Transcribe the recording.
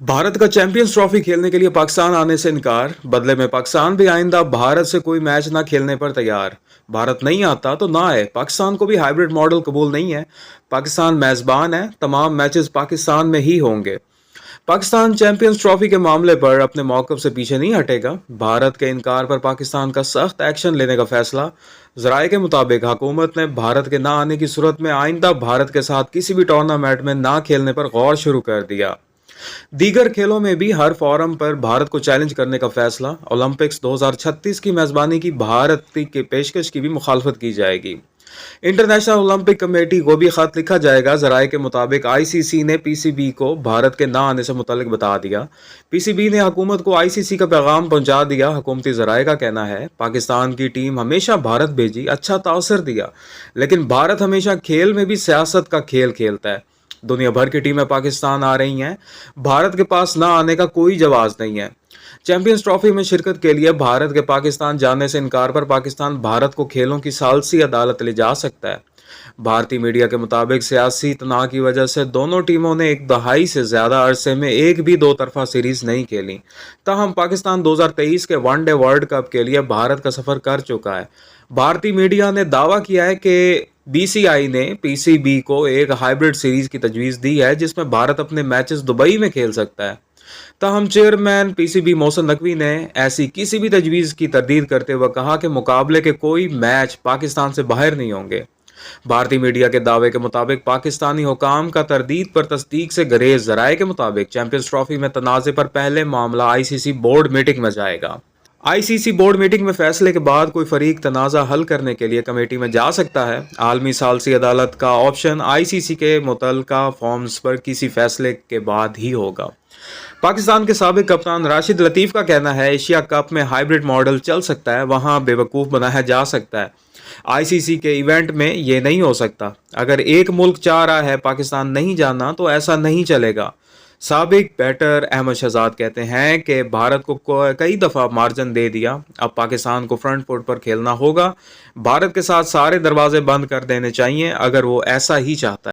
भारत का champions trophy खेलने के लिए पाकिस्तान आने से इनकार। बदले में पाकिस्तान भी आइंदा भारत से कोई मैच ना खेलने पर तैयार। भारत नहीं आता तो ना आए। पाकिस्तान को भी हाइब्रिड मॉडल कबूल नहीं है। पाकिस्तान मेजबान है, तमाम मैचेस पाकिस्तान में ही होंगे। पाकिस्तान चैंपियंस ट्रॉफी के मामले पर अपने मौक़िफ़ से पीछे नहीं हटेगा। भारत के इनकार पर पाकिस्तान का सख्त एक्शन लेने का फैसला। ज़राए के मुताबिक हुकूमत ने भारत के ना आने की सूरत में आइंदा भारत के साथ किसी भी टूर्नामेंट में ना खेलने पर गौर शुरू कर दिया। दीगर खेलों में भी हर फोरम पर भारत को चैलेंज करने का फैसला। ओलंपिक्स 2036 की मेजबानी की भारत की पेशकश की भी मुखालफत की जाएगी। इंटरनेशनल ओलंपिक कमेटी को भी खत लिखा जाएगा। जराये के मुताबिक आईसीसी ने पीसीबी को भारत के ना आने से मुतल्लिक बता दिया। पीसीबी ने हुकूमत को आईसीसी का पैगाम पहुंचा दिया। हुकूमती जराये का कहना है पाकिस्तान की टीम हमेशा भारत भेजी, अच्छा तासर दिया, लेकिन भारत हमेशा खेल में भी सियासत का खेल खेलता है। दुनिया भर की टीमें पाकिस्तान आ रही हैं, भारत के पास ना आने का कोई जवाब नहीं है। चैंपियंस ट्रॉफी में शिरकत के लिए भारत के पाकिस्तान जाने से इनकार पर पाकिस्तान भारत को खेलों की सालसी अदालत ले जा सकता है। भारतीय मीडिया के मुताबिक सियासी तनाव की वजह से दोनों टीमों ने एक दहाई से ज्यादा अरसे में एक भी दो तरफा सीरीज नहीं खेली। ताहम पाकिस्तान 2023 के वनडे वर्ल्ड कप के लिए भारत का सफर कर चुका है। भारतीय मीडिया ने दावा किया है कि बीसीआई ने पीसीबी को एक हाइब्रिड सीरीज की तजवीज़ दी है जिसमें भारत अपने मैचेस दुबई में खेल सकता है। ताहम चेयरमैन पीसीबी मोहसिन नकवी ने ऐसी किसी भी तजवीज़ की तरदीद करते हुए कहा कि मुकाबले के कोई मैच पाकिस्तान से बाहर नहीं होंगे। भारतीय मीडिया के दावे के मुताबिक पाकिस्तानी हुकाम का तरदीद पर तस्दीक से गरेज। ज़राए के मुताबिक चैंपियंस ट्रॉफी में तनाज़े पर पहले मामला आईसीसी बोर्ड मीटिंग में जाएगा। आईसीसी बोर्ड मीटिंग में फैसले के बाद कोई फरीक तनाज़ा हल करने के लिए कमेटी में जा सकता है। आलमी सालसी अदालत का ऑप्शन आईसीसी के मुतल्लिका फॉर्म्स पर किसी फैसले के बाद ही होगा। पाकिस्तान के साबिक कप्तान राशिद लतीफ़ का कहना है एशिया कप में हाइब्रिड मॉडल चल सकता है, वहां बेवकूफ़ बनाया जा सकता है। आईसीसी के इवेंट में ये नहीं हो सकता। अगर एक मुल्क चाह रहा है पाकिस्तान नहीं जाना तो ऐसा नहीं चलेगा। साबिक बैटर अहमद शहजाद कहते हैं कि भारत को कई दफ़ा मार्जिन दे दिया, अब पाकिस्तान को फ्रंट फुट पर खेलना होगा। भारत के साथ सारे दरवाजे बंद कर देने चाहिए अगर वो ऐसा ही चाहता है।